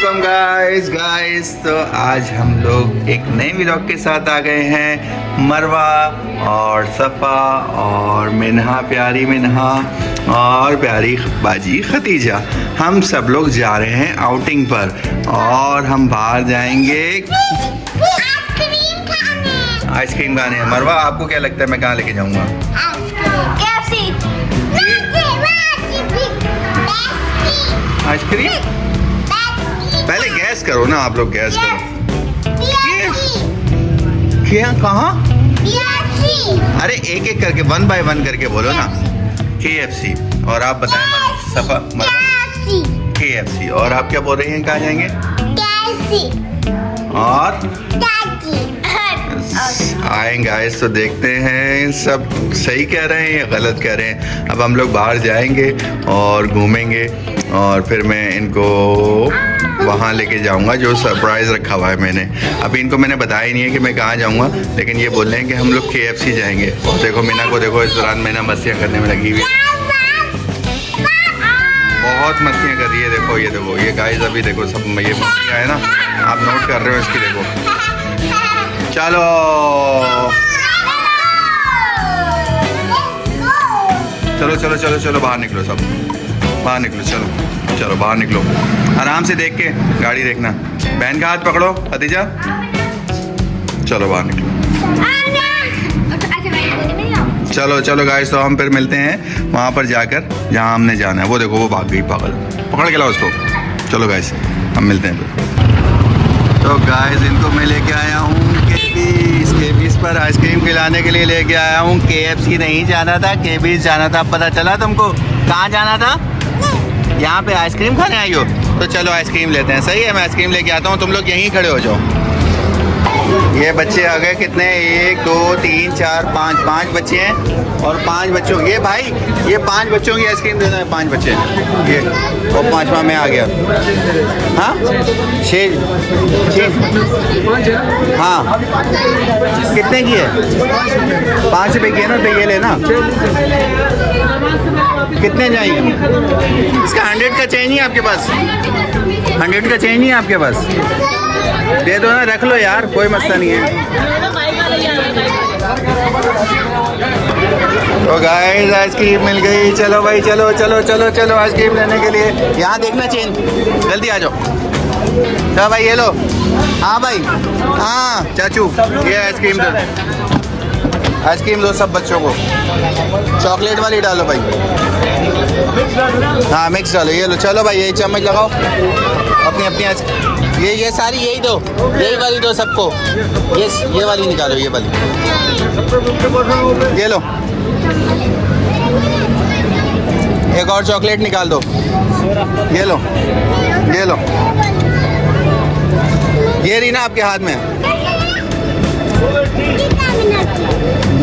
Welcome guys. तो आज हम लोग एक नए व्लॉग के साथ आ गए हैं। मरवा और सफ़ा और मिन्हा, प्यारी मिन्हा और प्यारी बाजी खतीजा, हम सब लोग जा रहे हैं आउटिंग पर और हम बाहर जाएंगे आइसक्रीम खाने। मरवा, आपको क्या लगता है मैं कहाँ लेके जाऊँगा? आइसक्रीम? पहले गैस करो ना, आप लोग गैस करो। क्या? कहाँ? अरे एक एक करके 1 बाय 1 करके बोलो ना। KFC। और आप बताएं सफा? KFC। और आप क्या बोल रही हैं, कहाँ जाएंगे? और आएंगे गाइस, तो देखते हैं सब सही कह रहे हैं या गलत कह रहे हैं। अब हम लोग बाहर जाएंगे और घूमेंगे और फिर मैं इनको वहाँ लेके जाऊँगा जो सरप्राइज़ रखा हुआ है मैंने। अभी इनको मैंने बताया ही नहीं है कि मैं कहाँ जाऊँगा, लेकिन ये बोल रहे हैं कि हम लोग KFC जाएंगे। और देखो मीना को, देखो इस दौरान मीना मस्तियाँ करने में लगी हुई है, बहुत मस्तियाँ कर रही है। देखो ये गाइस, अभी देखो सब ये मस्तियाँ है ना, आप नोट कर रहे हो इसकी। देखो चलो चलो चलो चलो चलो बाहर निकलो, सब बाहर निकलो। चलो बाहर निकलो, आराम से देख के गाड़ी देखना। बहन का हाथ पकड़ो खतीजा, चलो बाहर निकलो। चलो गाइस, तो हम फिर मिलते हैं वहाँ पर जाकर जहाँ हमने जाना है। वो देखो वो भाग गई पागल, पकड़ के लाओ उसको। चलो गाइस, हम मिलते हैं फिर। तो गाइस, इनको मैं लेके आया हूँ केबीस पर आइसक्रीम खिलाने के लिए लेके आया हूँ। KFC नहीं जाना था, केबीस जाना था। पता चला तुमको? कहाँ जाना था? यहाँ पे आइसक्रीम खाने आई हो? तो चलो आइसक्रीम लेते हैं। सही है, मैं आइसक्रीम लेके आता हूँ, तुम लोग यहीं खड़े हो जाओ। ये बच्चे आ गए, कितने? 1 2 3 4 5 बच्चे हैं और 5 बच्चों, ये भाई ये 5 बच्चों की आइसक्रीम देना है। 5 बच्चे ये, और 5वां मैं आ गया। हाँ 6 हाँ, कितने की है? 5 रुपए की है ना, तो ये लेना। कितने जाएंगे? इसका 100 का चेंज नहीं है आपके पास? 100 का चेंज नहीं है आपके पास? दे दो ना, रख लो यार, कोई मसला नहीं है। तो गाइस, आइसक्रीम मिल गई। चलो भाई, चलो आइसक्रीम लेने के लिए। यहाँ देखना चेंज, जल्दी आ जाओ। तो भाई ये लो। हाँ भाई, हाँ चाचू, ये आइसक्रीम दो सब बच्चों को। चॉकलेट वाली डालो भाई। हाँ मिक्स डालो, ये लो। चलो भाई, यही चम्मच लगाओ अपनी ये सारी यही दो, यही वाली दो सबको। ये वाली निकालो, ये वाली। ये लो, एक और चॉकलेट निकाल दो। ये लो। ये रही ना आपके हाथ में,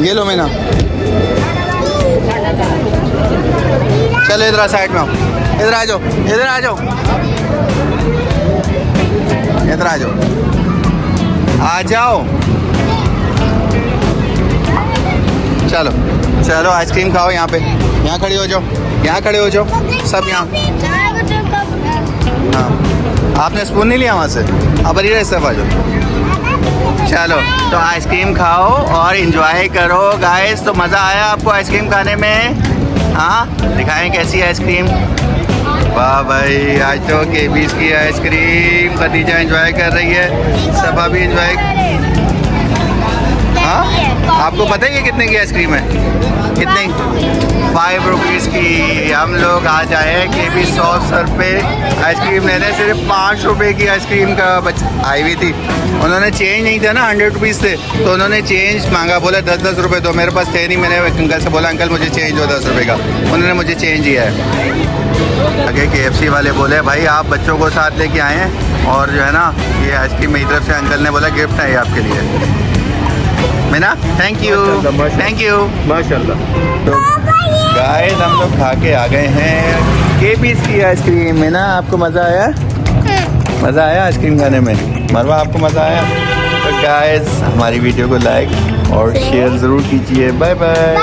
ये लो मीना। चलो इधर साइड में आओ, इधर आ जाओ। आ जाओ। चलो आइसक्रीम खाओ। यहाँ पे, यहाँ खड़े हो जाओ सब यहाँ। हाँ, आपने स्पून नहीं लिया वहाँ से? अब अरे सब आ जाओ। चलो, तो आइसक्रीम खाओ और एंजॉय करो गाइस। तो मज़ा आया आपको आइसक्रीम खाने में? हाँ, दिखाएं कैसी आइसक्रीम। वाह भाई, आज तो केबीस की आइसक्रीम खतीजा एंजॉय कर रही है, सभा भी एंजॉय। हाँ, आपको पता है ये कितने की आइसक्रीम है? कितने? 5 रुपीज़ की। हम लोग आज आए हैं केबीस 100 पे आइसक्रीम लेने। सिर्फ 5 रुपये की आइसक्रीम का आई हुई थी। उन्होंने चेंज नहीं था ना, 100 रुपीज़ थे, तो उन्होंने चेंज मांगा। बोला 10 रुपये दो। मेरे पास थे नहीं। मैंने अंकल से बोला, अंकल मुझे चेंज दो 10 रुपये का। उन्होंने मुझे चेंज दिया है। आगे KFC वाले बोले, भाई आप बच्चों को साथ लेके आए हैं और जो है ना, ये आइसक्रीम मेरी तरफ से अंकल ने बोला गिफ्ट है ये आपके लिए। मीना, थैंक यू माशाल्लाह। तो गाइस, हम लोग खा के आ गए हैं केबीस की आइसक्रीम। मीना, आपको मज़ा आया आइसक्रीम खाने में? मरवा, आपको मज़ा आया? तो गाइस, हमारी वीडियो को लाइक और शेयर ज़रूर कीजिए। Bye bye.